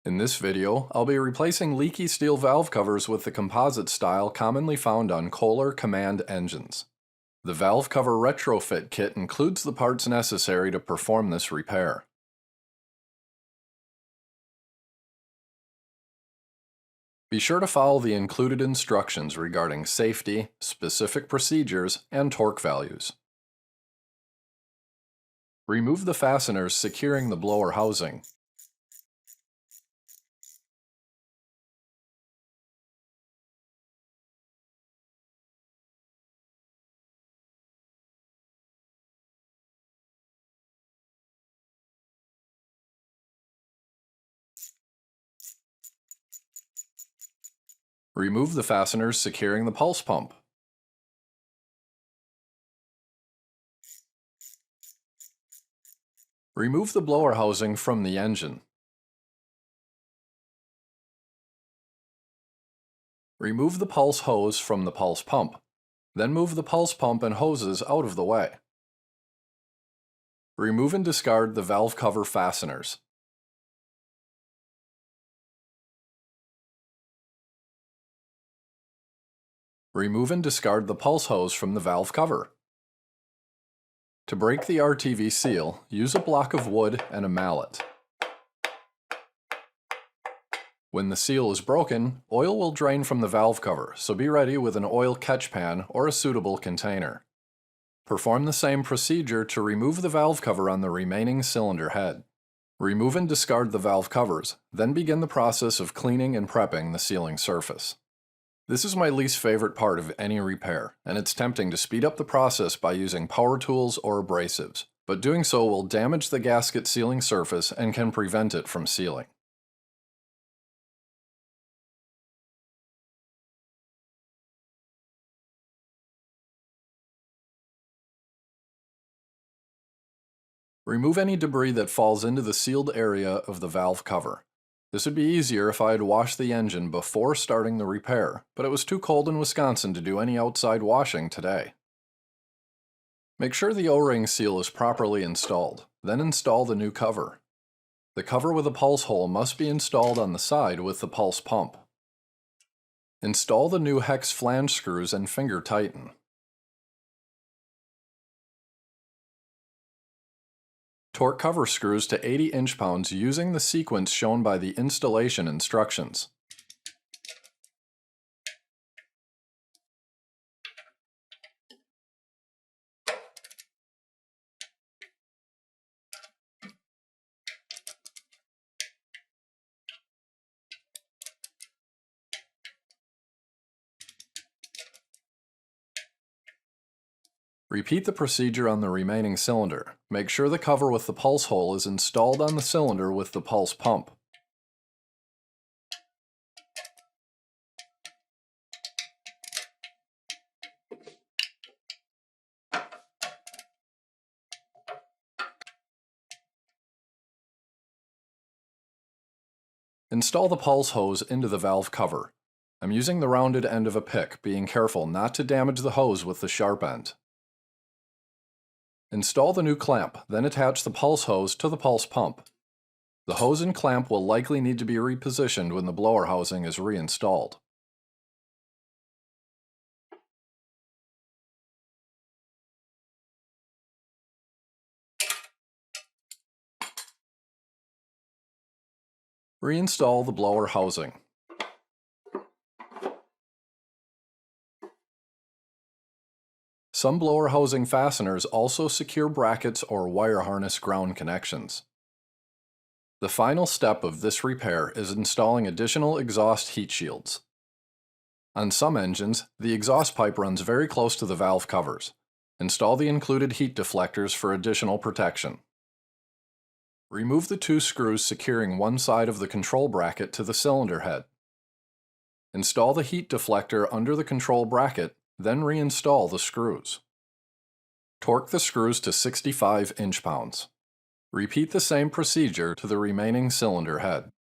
In this video, I'll be replacing leaky steel valve covers with the composite style commonly found on KOHLER Command engines. The valve cover retrofit kit includes the parts necessary to perform this repair. Be sure to follow the included instructions regarding safety, specific procedures, and torque values. Remove the fasteners securing the blower housing. Remove the fasteners securing the pulse pump. Remove the blower housing from the engine. Remove the pulse hose from the pulse pump. Then move the pulse pump and hoses out of the way. Remove and discard the valve cover fasteners. Remove and discard the pulse hose from the valve cover. To break the RTV seal, use a block of wood and a mallet. When the seal is broken, oil will drain from the valve cover, so be ready with an oil catch pan or a suitable container. Perform the same procedure to remove the valve cover on the remaining cylinder head. Remove and discard the valve covers, then begin the process of cleaning and prepping the sealing surface. This is my least favorite part of any repair, and it's tempting to speed up the process by using power tools or abrasives, but doing so will damage the gasket sealing surface and can prevent it from sealing. Remove any debris that falls into the sealed area of the valve cover. This would be easier if I had washed the engine before starting the repair, but it was too cold in Wisconsin to do any outside washing today. Make sure the O-ring seal is properly installed, then install the new cover. The cover with a pulse hole must be installed on the side with the pulse pump. Install the new hex flange screws and finger tighten. Torque cover screws to 80 inch-pounds using the sequence shown by the installation instructions. Repeat the procedure on the remaining cylinder. Make sure the cover with the pulse hole is installed on the cylinder with the pulse pump. Install the pulse hose into the valve cover. I'm using the rounded end of a pick, being careful not to damage the hose with the sharp end. Install the new clamp, then attach the pulse hose to the pulse pump. The hose and clamp will likely need to be repositioned when the blower housing is reinstalled. Reinstall the blower housing. Some blower housing fasteners also secure brackets or wire harness ground connections. The final step of this repair is installing additional exhaust heat shields. On some engines, the exhaust pipe runs very close to the valve covers. Install the included heat deflectors for additional protection. Remove the two screws securing one side of the control bracket to the cylinder head. Install the heat deflector under the control bracket, then reinstall the screws. Torque the screws to 65 inch-pounds. Repeat the same procedure to the remaining cylinder head.